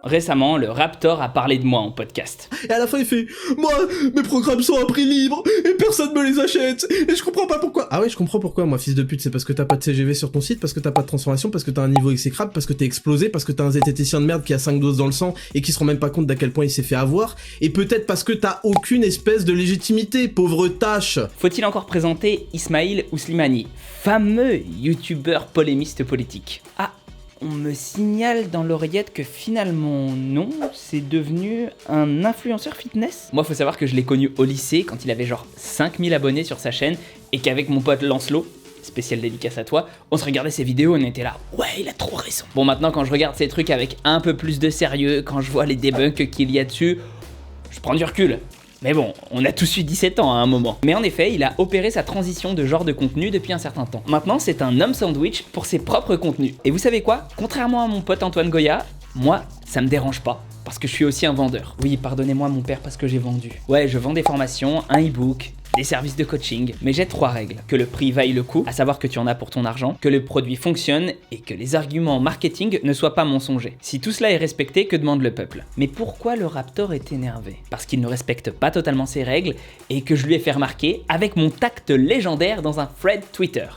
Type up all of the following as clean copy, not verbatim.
récemment, le Raptor a parlé de moi en podcast. Et à la fin il fait « Moi, mes programmes sont à prix libre et personne me les achète et je comprends pas pourquoi !» Ah ouais, je comprends pourquoi, moi, fils de pute, c'est parce que t'as pas de CGV sur ton site, parce que t'as pas de transformation, parce que t'as un niveau exécrable, parce que t'es explosé, parce que t'as un zététicien de merde qui a 5 doses dans le sang et qui se rend même pas compte d'à quel point il s'est fait avoir, et peut-être parce que t'as aucune espèce de légitimité, pauvre tâche. Faut-il encore présenter Ismail Ouslimani, fameux youtubeur polémiste politique? Ah, on me signale dans l'oreillette que finalement non, c'est devenu un influenceur fitness. Moi, faut savoir que je l'ai connu au lycée quand il avait genre 5000 abonnés sur sa chaîne et qu'avec mon pote Lancelot, spécial dédicace à toi, on se regardait ses vidéos et on était là, ouais, il a trop raison. Bon, maintenant quand je regarde ces trucs avec un peu plus de sérieux, quand je vois les debunks qu'il y a dessus, je prends du recul. Mais bon, on a tous eu 17 ans à un moment. Mais en effet, il a opéré sa transition de genre de contenu depuis un certain temps. Maintenant, c'est un homme sandwich pour ses propres contenus. Et vous savez quoi? Contrairement à mon pote Antoine Goya, moi, ça me dérange pas. Parce que je suis aussi un vendeur. Oui, pardonnez-moi mon père parce que j'ai vendu. Ouais, je vends des formations, un e-book, des services de coaching, mais j'ai 3 règles. Que le prix vaille le coup, à savoir que tu en as pour ton argent, que le produit fonctionne et que les arguments marketing ne soient pas mensongers. Si tout cela est respecté, que demande le peuple? Mais pourquoi le Raptor est énervé? Parce qu'il ne respecte pas totalement ses règles et que je lui ai fait remarquer avec mon tact légendaire dans un thread Twitter.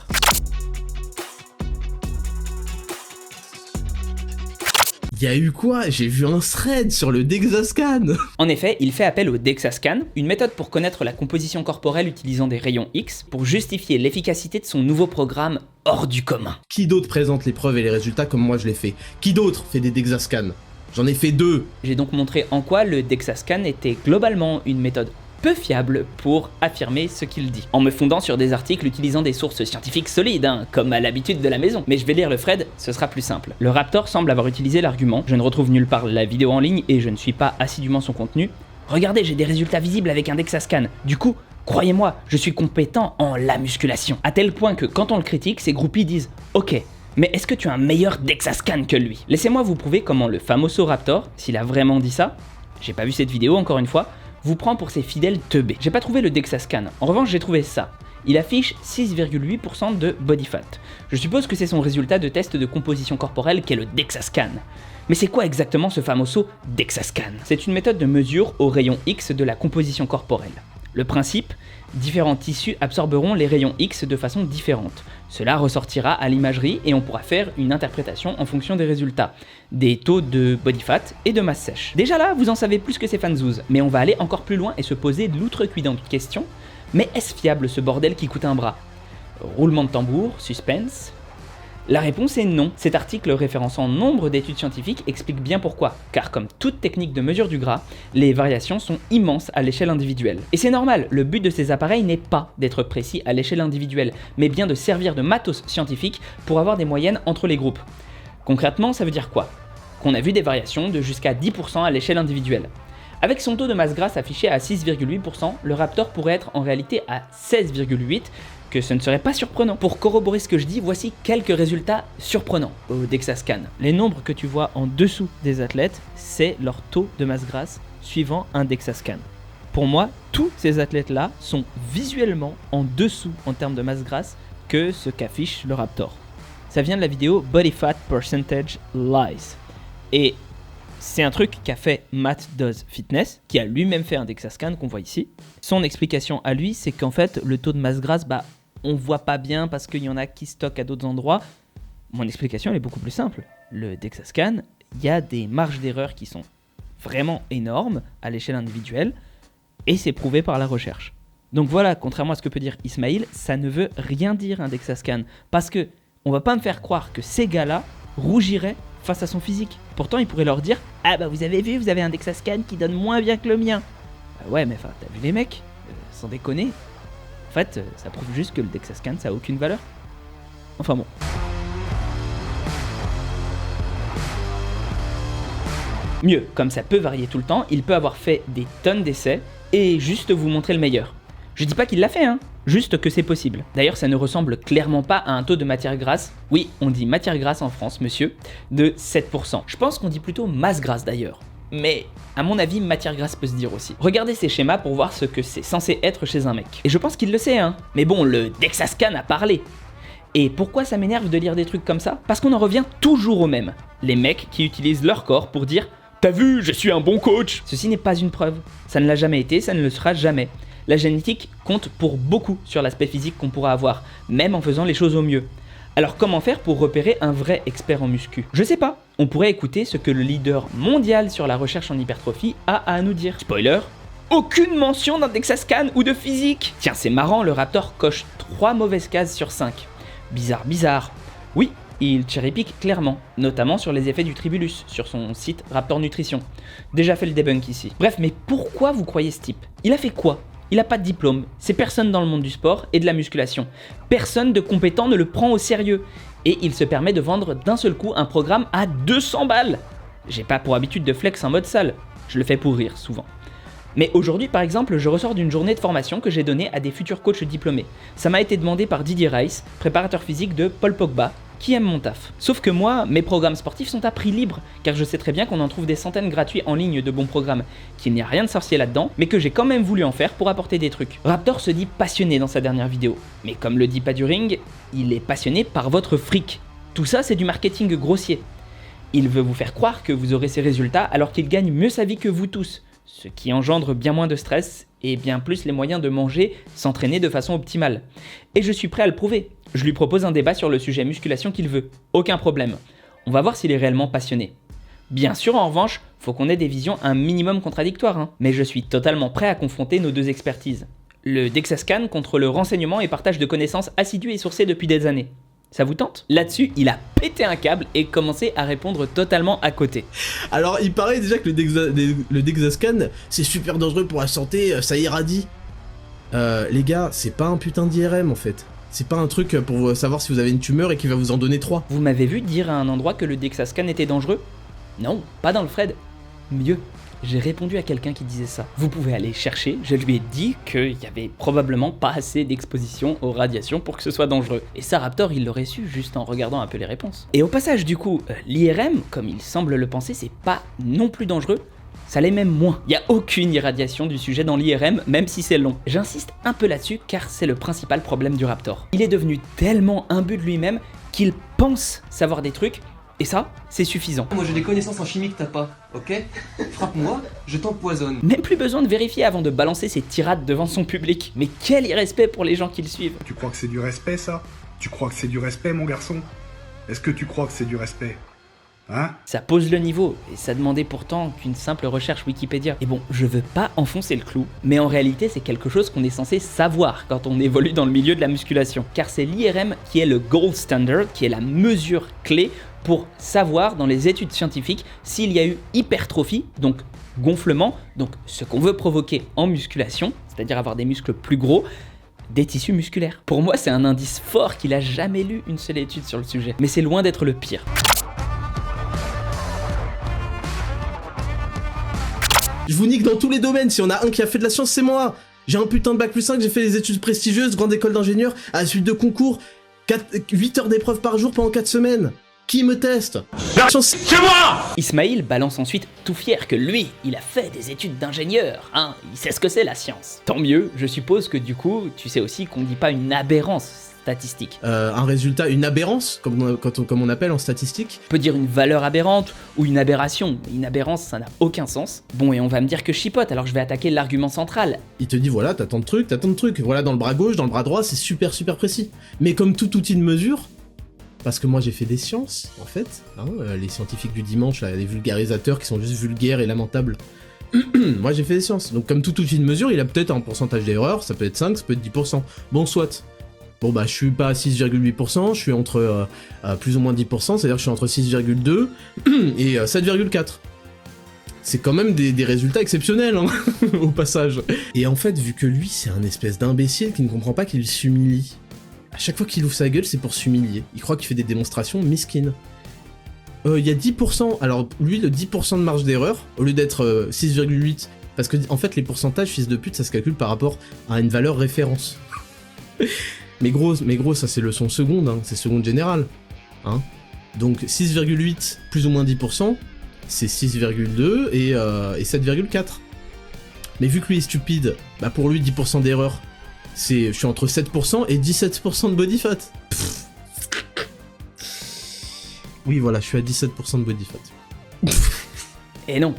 Y'a eu quoi? J'ai vu un thread sur le DexaScan. En effet, il fait appel au DexaScan, une méthode pour connaître la composition corporelle utilisant des rayons X pour justifier l'efficacité de son nouveau programme hors du commun. Qui d'autre présente les preuves et les résultats comme moi je l'ai fait? Qui d'autre fait des DexaScans? J'en ai fait 2. J'ai donc montré en quoi le DexaScan était globalement une méthode peu fiable pour affirmer ce qu'il dit, en me fondant sur des articles utilisant des sources scientifiques solides, comme à l'habitude de la maison. Mais je vais lire le thread, ce sera plus simple. Le Raptor semble avoir utilisé l'argument, je ne retrouve nulle part la vidéo en ligne et je ne suis pas assidûment son contenu. Regardez, j'ai des résultats visibles avec un DexaScan. Du coup, croyez-moi, je suis compétent en la musculation. À tel point que quand on le critique, ses groupies disent « Ok, mais est-ce que tu as un meilleur DexaScan que lui ?» Laissez-moi vous prouver comment le famoso Raptor, s'il a vraiment dit ça, j'ai pas vu cette vidéo encore une fois, vous prend pour ses fidèles teubés. J'ai pas trouvé le DexaScan, en revanche j'ai trouvé ça. Il affiche 6,8% de body fat. Je suppose que c'est son résultat de test de composition corporelle qu'est le DexaScan. Mais c'est quoi exactement ce famoso DexaScan? C'est une méthode de mesure au rayon X de la composition corporelle. Le principe, différents tissus absorberont les rayons X de façon différente. Cela ressortira à l'imagerie et on pourra faire une interprétation en fonction des résultats, des taux de body fat et de masse sèche. Déjà là, vous en savez plus que ces fanzouz, mais on va aller encore plus loin et se poser l'outrecuidante question, mais est-ce fiable ce bordel qui coûte un bras? Roulement de tambour, suspense. La réponse est non. Cet article référençant nombre d'études scientifiques explique bien pourquoi, car comme toute technique de mesure du gras, les variations sont immenses à l'échelle individuelle. Et c'est normal, le but de ces appareils n'est pas d'être précis à l'échelle individuelle, mais bien de servir de matos scientifique pour avoir des moyennes entre les groupes. Concrètement, ça veut dire quoi? Qu'on a vu des variations de jusqu'à 10% à l'échelle individuelle. Avec son taux de masse grasse affiché à 6,8%, le Raptor pourrait être en réalité à 16,8%, que ce ne serait pas surprenant. Pour corroborer ce que je dis, voici quelques résultats surprenants au DexaScan. Les nombres que tu vois en dessous des athlètes, c'est leur taux de masse grasse suivant un DexaScan. Pour moi, tous ces athlètes-là sont visuellement en dessous en termes de masse grasse que ce qu'affiche le Raptor. Ça vient de la vidéo Body Fat Percentage Lies. Et c'est un truc qu'a fait Matt Does Fitness, qui a lui-même fait un DexaScan qu'on voit ici. Son explication à lui, c'est qu'en fait, le taux de masse grasse, on voit pas bien parce qu'il y en a qui stockent à d'autres endroits. Mon explication elle est beaucoup plus simple. Le DexaScan, il y a des marges d'erreur qui sont vraiment énormes à l'échelle individuelle et c'est prouvé par la recherche. Donc voilà, contrairement à ce que peut dire Ismail, ça ne veut rien dire un DexaScan parce que on va pas me faire croire que ces gars-là rougiraient face à son physique. Pourtant, il pourrait leur dire « Ah vous avez vu, vous avez un DexaScan qui donne moins bien que le mien. » Ouais, mais enfin, t'as vu les mecs sans déconner. En fait, ça prouve juste que le DexaScan, ça a aucune valeur. Enfin bon. Mieux, comme ça peut varier tout le temps, il peut avoir fait des tonnes d'essais et juste vous montrer le meilleur. Je dis pas qu'il l'a fait, juste que c'est possible. D'ailleurs, ça ne ressemble clairement pas à un taux de matière grasse, oui, on dit matière grasse en France, monsieur, de 7%. Je pense qu'on dit plutôt masse grasse d'ailleurs. Mais à mon avis, matière grasse peut se dire aussi. Regardez ces schémas pour voir ce que c'est censé être chez un mec. Et je pense qu'il le sait, Mais bon, le DexaScan a parlé. Et pourquoi ça m'énerve de lire des trucs comme ça? Parce qu'on en revient toujours au même. Les mecs qui utilisent leur corps pour dire T'as vu, je suis un bon coach. Ceci n'est pas une preuve. Ça ne l'a jamais été, ça ne le sera jamais. La génétique compte pour beaucoup sur l'aspect physique qu'on pourra avoir, même en faisant les choses au mieux. Alors comment faire pour repérer un vrai expert en muscu? Je sais pas, on pourrait écouter ce que le leader mondial sur la recherche en hypertrophie a à nous dire. Spoiler, aucune mention d'un DEXA-scan ou de physique. Tiens, c'est marrant, le Raptor coche 3 mauvaises cases sur 5. Bizarre. Oui, il cherry-pick clairement, notamment sur les effets du tribulus, sur son site Raptor Nutrition. Déjà fait le debunk ici. Bref, mais pourquoi vous croyez ce type? Il a fait quoi? Il n'a pas de diplôme, c'est personne dans le monde du sport et de la musculation. Personne de compétent ne le prend au sérieux. Et il se permet de vendre d'un seul coup un programme à 200 balles. J'ai pas pour habitude de flex en mode sale, je le fais pour rire souvent. Mais aujourd'hui par exemple, je ressors d'une journée de formation que j'ai donnée à des futurs coachs diplômés. Ça m'a été demandé par Didier Rice, préparateur physique de Paul Pogba, qui aime mon taf. Sauf que moi, mes programmes sportifs sont à prix libre, car je sais très bien qu'on en trouve des centaines gratuits en ligne de bons programmes, qu'il n'y a rien de sorcier là-dedans, mais que j'ai quand même voulu en faire pour apporter des trucs. Raptor se dit passionné dans sa dernière vidéo, mais comme le dit Paduring, il est passionné par votre fric. Tout ça c'est du marketing grossier. Il veut vous faire croire que vous aurez ces résultats alors qu'il gagne mieux sa vie que vous tous, ce qui engendre bien moins de stress et bien plus les moyens de manger, s'entraîner de façon optimale. Et je suis prêt à le prouver. Je lui propose un débat sur le sujet musculation qu'il veut, aucun problème. On va voir s'il est réellement passionné. Bien sûr, en revanche, faut qu'on ait des visions un minimum contradictoires, mais je suis totalement prêt à confronter nos deux expertises. Le DEXA-scan contre le renseignement et partage de connaissances assidus et sourcés depuis des années. Ça vous tente? Là-dessus, il a pété un câble et commencé à répondre totalement à côté. Alors, il paraît déjà que le DEXA-scan, c'est super dangereux pour la santé, ça irradie. Les gars, c'est pas un putain d'IRM en fait. C'est pas un truc pour savoir si vous avez une tumeur et qui va vous en donner 3. Vous m'avez vu dire à un endroit que le DEXA-scan était dangereux? Non, pas dans le Fred. Mieux, j'ai répondu à quelqu'un qui disait ça. Vous pouvez aller chercher, je lui ai dit qu'il y avait probablement pas assez d'exposition aux radiations pour que ce soit dangereux. Et ça, Raptor, il l'aurait su juste en regardant un peu les réponses. Et au passage, du coup, l'IRM, comme il semble le penser, c'est pas non plus dangereux. Ça l'est même moins. Il n'y a aucune irradiation du sujet dans l'IRM, même si c'est long. J'insiste un peu là-dessus car c'est le principal problème du Raptor. Il est devenu tellement imbu de lui-même qu'il pense savoir des trucs, et ça, c'est suffisant. Moi j'ai des connaissances en chimie que t'as pas, ok? Frappe-moi, je t'empoisonne. Même plus besoin de vérifier avant de balancer ses tirades devant son public. Mais quel irrespect pour les gens qui le suivent. Tu crois que c'est du respect ça? Tu crois que c'est du respect mon garçon? Est-ce que tu crois que c'est du respect? Hein? Ça pose le niveau, et ça demandait pourtant qu'une simple recherche Wikipédia. Et bon, je veux pas enfoncer le clou, mais en réalité c'est quelque chose qu'on est censé savoir quand on évolue dans le milieu de la musculation. Car c'est l'IRM qui est le gold standard, qui est la mesure clé pour savoir dans les études scientifiques s'il y a eu hypertrophie, donc gonflement, donc ce qu'on veut provoquer en musculation, c'est-à-dire avoir des muscles plus gros, des tissus musculaires. Pour moi c'est un indice fort qu'il a jamais lu une seule étude sur le sujet, mais c'est loin d'être le pire. Je vous nique dans tous les domaines, si on a un qui a fait de la science, c'est moi. J'ai un putain de bac plus 5, j'ai fait des études prestigieuses, grande école d'ingénieur, à la suite de concours, 8 heures d'épreuves par jour pendant 4 semaines. Qui me teste? C'est moi! Ismail balance ensuite tout fier que lui, il a fait des études d'ingénieur, hein, il sait ce que c'est la science. Tant mieux, je suppose que du coup, tu sais aussi qu'on dit pas une aberrance statistique. Un résultat, une aberrance, comme on appelle en statistique. On peut dire une valeur aberrante ou une aberration. Une aberrance, ça n'a aucun sens. Bon, et on va me dire que je chipote, alors je vais attaquer l'argument central. Il te dit voilà, t'as tant de trucs. Voilà, dans le bras gauche, dans le bras droit, c'est super précis. Mais comme tout outil de mesure, parce que moi j'ai fait des sciences, en fait, hein, les scientifiques du dimanche, là, les vulgarisateurs qui sont juste vulgaires et lamentables. Moi j'ai fait des sciences. Donc comme tout outil de mesure, il a peut-être un pourcentage d'erreur, ça peut être 5, ça peut être 10%. Bon, soit. Bon bah je suis pas à 6,8%, je suis entre plus ou moins 10%, c'est-à-dire que je suis entre 6,2 et 7,4. C'est quand même des résultats exceptionnels, hein, au passage. Et en fait, vu que lui, c'est un espèce d'imbécile qui ne comprend pas qu'il s'humilie. À chaque fois qu'il ouvre sa gueule, c'est pour s'humilier. Il croit qu'il fait des démonstrations mesquines. Il y a 10%, alors lui, le 10% de marge d'erreur, au lieu d'être 6,8, parce que en fait, les pourcentages, fils de pute, ça se calcule par rapport à une valeur référence. Mais gros, ça c'est leçon seconde, hein, c'est seconde générale. Hein. Donc 6,8 plus ou moins 10%, c'est 6,2 et 7,4. Mais vu que lui est stupide, bah pour lui 10% d'erreur, je suis entre 7% et 17% de body fat. Pff. Oui voilà, je suis à 17% de body fat. Et non,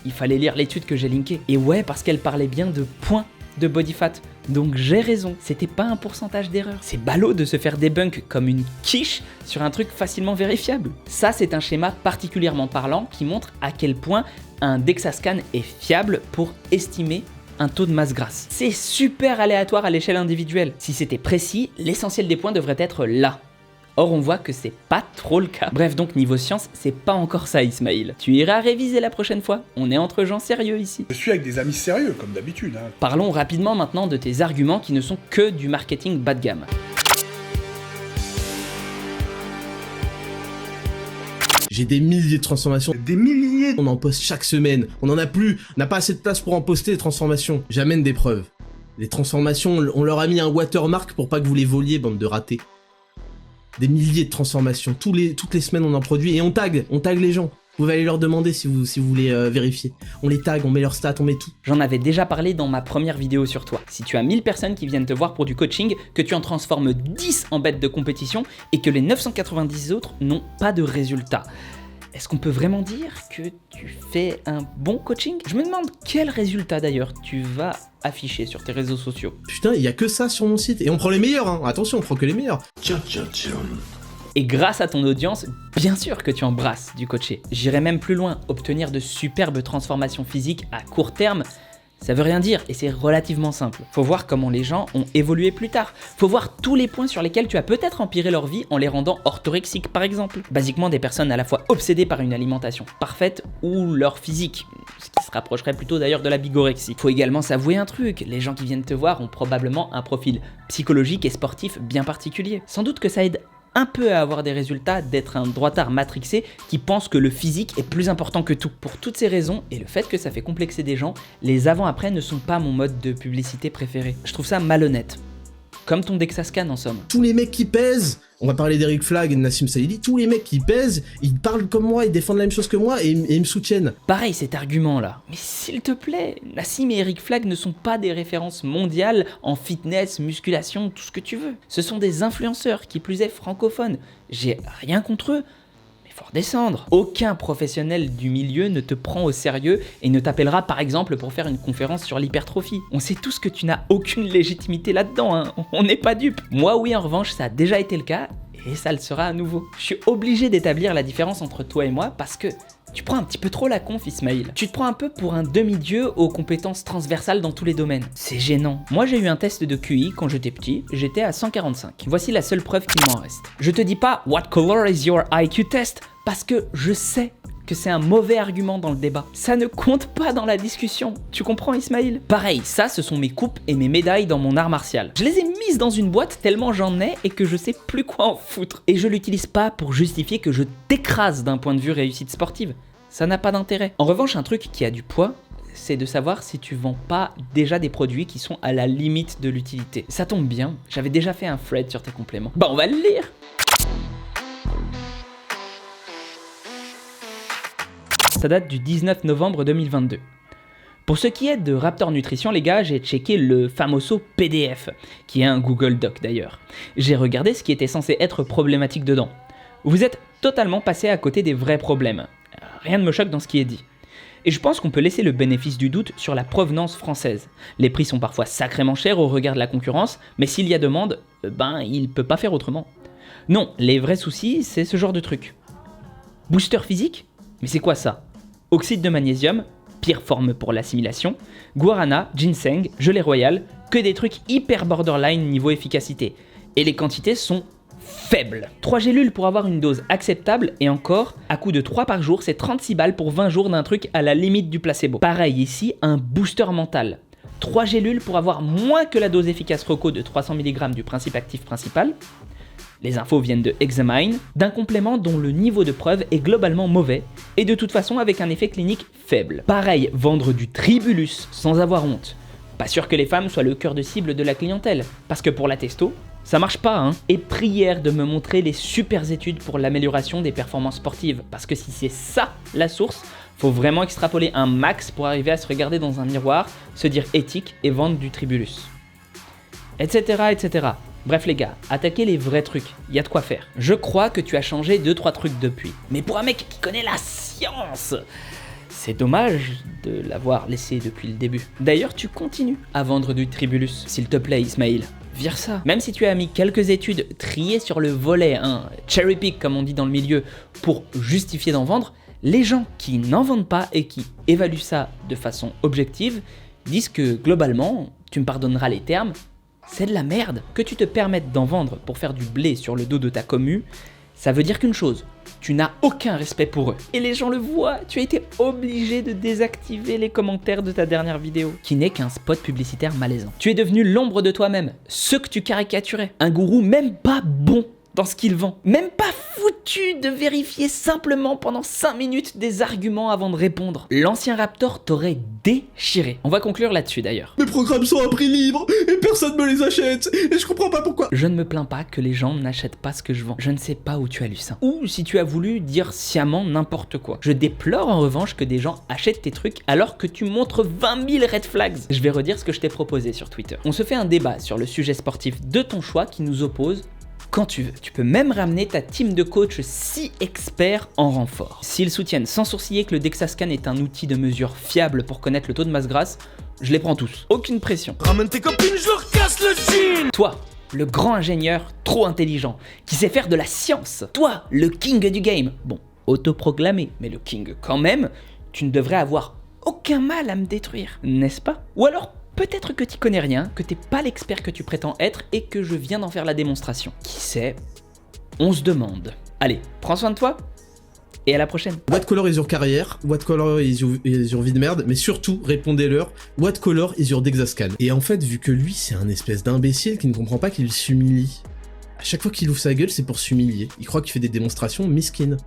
il fallait lire l'étude que j'ai linkée. Et ouais, parce qu'elle parlait bien de points de body fat. Donc j'ai raison, c'était pas un pourcentage d'erreur. C'est ballot de se faire débunk comme une quiche sur un truc facilement vérifiable. Ça, c'est un schéma particulièrement parlant qui montre à quel point un DEXA scan est fiable pour estimer un taux de masse grasse. C'est super aléatoire à l'échelle individuelle. Si c'était précis, l'essentiel des points devrait être là. Or, on voit que c'est pas trop le cas. Bref, donc niveau science, c'est pas encore ça, Ismail. Tu iras réviser la prochaine fois. On est entre gens sérieux ici. Je suis avec des amis sérieux, comme d'habitude. Hein. Parlons rapidement maintenant de tes arguments qui ne sont que du marketing bas de gamme. J'ai des milliers de transformations. Des milliers. On en poste chaque semaine. On en a plus. On n'a pas assez de place pour en poster des transformations. J'amène des preuves. Les transformations, on leur a mis un watermark pour pas que vous les voliez, bande de ratés. Des milliers de transformations. Toutes les semaines, on en produit et on tag les gens. Vous pouvez aller leur demander si vous voulez vérifier. On les tag, on met leurs stats, on met tout. J'en avais déjà parlé dans ma première vidéo sur toi. Si tu as 1000 personnes qui viennent te voir pour du coaching, que tu en transformes 10 en bêtes de compétition et que les 990 autres n'ont pas de résultat, est-ce qu'on peut vraiment dire que tu fais un bon coaching? Je me demande quel résultat d'ailleurs tu vas afficher sur tes réseaux sociaux. Putain, il y a que ça sur mon site. Et on prend les meilleurs, hein. Attention, on prend que les meilleurs. Et grâce à ton audience, bien sûr que tu embrasses du coaché. J'irai même plus loin, obtenir de superbes transformations physiques à court terme, ça veut rien dire et c'est relativement simple. Faut voir comment les gens ont évolué plus tard. Faut voir tous les points sur lesquels tu as peut-être empiré leur vie en les rendant orthorexiques par exemple. Basiquement des personnes à la fois obsédées par une alimentation parfaite ou leur physique, ce qui se rapprocherait plutôt d'ailleurs de la bigorexie. Faut également s'avouer un truc, les gens qui viennent te voir ont probablement un profil psychologique et sportif bien particulier. Sans doute que ça aide un peu à avoir des résultats d'être un droitard matrixé qui pense que le physique est plus important que tout. Pour toutes ces raisons et le fait que ça fait complexer des gens, les avant-après ne sont pas mon mode de publicité préféré. Je trouve ça malhonnête. Comme ton DEXA scan en somme. Tous les mecs qui pèsent, on va parler d'Eric Flagg et de Nassim Saïdi, tous les mecs qui pèsent, ils parlent comme moi, ils défendent la même chose que moi et ils me soutiennent. Pareil cet argument-là. Mais s'il te plaît, Nassim et Eric Flagg ne sont pas des références mondiales en fitness, musculation, tout ce que tu veux. Ce sont des influenceurs, qui plus est francophones. J'ai rien contre eux. Faut redescendre. Aucun professionnel du milieu ne te prend au sérieux et ne t'appellera par exemple pour faire une conférence sur l'hypertrophie. On sait tous que tu n'as aucune légitimité là-dedans, hein. On n'est pas dupes. Moi oui, en revanche, ça a déjà été le cas et ça le sera à nouveau. Je suis obligé d'établir la différence entre toi et moi parce que tu prends un petit peu trop la conf, Ismail. Tu te prends un peu pour un demi-dieu aux compétences transversales dans tous les domaines. C'est gênant. Moi, j'ai eu un test de QI quand j'étais petit, j'étais à 145. Voici la seule preuve qu'il m'en reste. Je te dis pas « What color is your IQ test ?» parce que je sais que c'est un mauvais argument dans le débat. Ça ne compte pas dans la discussion. Tu comprends, Ismail? Pareil, ça, ce sont mes coupes et mes médailles dans mon art martial. Je les ai mises dans une boîte tellement j'en ai et que je sais plus quoi en foutre. Et je l'utilise pas pour justifier que je t'écrase d'un point de vue réussite sportive. Ça n'a pas d'intérêt. En revanche, un truc qui a du poids, c'est de savoir si tu vends pas déjà des produits qui sont à la limite de l'utilité. Ça tombe bien, j'avais déjà fait un thread sur tes compléments. Bah, on va le lire. Ça date du 19 novembre 2022. Pour ce qui est de Raptor Nutrition, les gars, j'ai checké le famoso PDF, qui est un Google Doc d'ailleurs. J'ai regardé ce qui était censé être problématique dedans. Vous êtes totalement passé à côté des vrais problèmes. Rien ne me choque dans ce qui est dit. Et je pense qu'on peut laisser le bénéfice du doute sur la provenance française. Les prix sont parfois sacrément chers au regard de la concurrence, mais s'il y a demande, il peut pas faire autrement. Non, les vrais soucis, c'est ce genre de truc. Booster physique? Mais c'est quoi ça? Oxyde de magnésium, pire forme pour l'assimilation, guarana, ginseng, gelée royale, que des trucs hyper borderline niveau efficacité. Et les quantités sont faibles. 3 gélules pour avoir une dose acceptable et encore, à coup de 3 par jour, c'est 36 balles pour 20 jours d'un truc à la limite du placebo. Pareil ici, un booster mental. 3 gélules pour avoir moins que la dose efficace reco de 300 mg du principe actif principal. Les infos viennent de Examine, d'un complément dont le niveau de preuve est globalement mauvais, et de toute façon avec un effet clinique faible. Pareil, vendre du Tribulus sans avoir honte. Pas sûr que les femmes soient le cœur de cible de la clientèle, parce que pour la testo, ça marche pas, hein. Et prière de me montrer les super études pour l'amélioration des performances sportives, parce que si c'est ça la source, faut vraiment extrapoler un max pour arriver à se regarder dans un miroir, se dire éthique et vendre du Tribulus. Etc, etc. Bref les gars, attaquez les vrais trucs, y a de quoi faire. Je crois que tu as changé 2-3 trucs depuis. Mais pour un mec qui connaît la science, C'est dommage de l'avoir laissé depuis le début. D'ailleurs, tu continues à vendre du Tribulus. S'il te plaît, Ismail, vire ça. Même si tu as mis quelques études triées sur le volet, cherry pick comme on dit dans le milieu, pour justifier d'en vendre, les gens qui n'en vendent pas et qui évaluent ça de façon objective disent que globalement, tu me pardonneras les termes, c'est de la merde. Que tu te permettes d'en vendre pour faire du blé sur le dos de ta commu, ça veut dire qu'une chose, tu n'as aucun respect pour eux. Et les gens le voient, tu as été obligé de désactiver les commentaires de ta dernière vidéo, qui n'est qu'un spot publicitaire malaisant. Tu es devenu l'ombre de toi-même, ce que tu caricaturais. Un gourou même pas bon dans ce qu'il vend. Même pas foutu de vérifier simplement pendant 5 minutes des arguments avant de répondre. L'ancien Raptor t'aurait déchiré. On va conclure là-dessus d'ailleurs. Mes programmes sont à prix libre et personne me les achète et je comprends pas pourquoi. Je ne me plains pas que les gens n'achètent pas ce que je vends. Je ne sais pas où tu as lu ça. Ou si tu as voulu dire sciemment n'importe quoi. Je déplore en revanche que des gens achètent tes trucs alors que tu montres 20 000 red flags. Je vais redire ce que je t'ai proposé sur Twitter. On se fait un débat sur le sujet sportif de ton choix qui nous oppose quand tu veux. Tu peux même ramener ta team de coachs si experts en renfort. S'ils soutiennent sans sourciller que le DexaScan est un outil de mesure fiable pour connaître le taux de masse grasse, je les prends tous. Aucune pression. Ramène tes copines, je leur casse le jean. Toi, le grand ingénieur trop intelligent, qui sait faire de la science. Toi, le king du game. Bon, autoproclamé, mais le king quand même, tu ne devrais avoir aucun mal à me détruire, n'est-ce pas? Ou alors, peut-être que t'y connais rien, que t'es pas l'expert que tu prétends être et que je viens d'en faire la démonstration. Qui sait? On se demande. Allez, prends soin de toi et à la prochaine. What color is your carrière? What color is your vie de merde? Mais surtout, répondez-leur, what color is your DexaScan? Et en fait, vu que lui, c'est un espèce d'imbécile qui ne comprend pas qu'il s'humilie. À chaque fois qu'il ouvre sa gueule, c'est pour s'humilier. Il croit qu'il fait des démonstrations mesquines.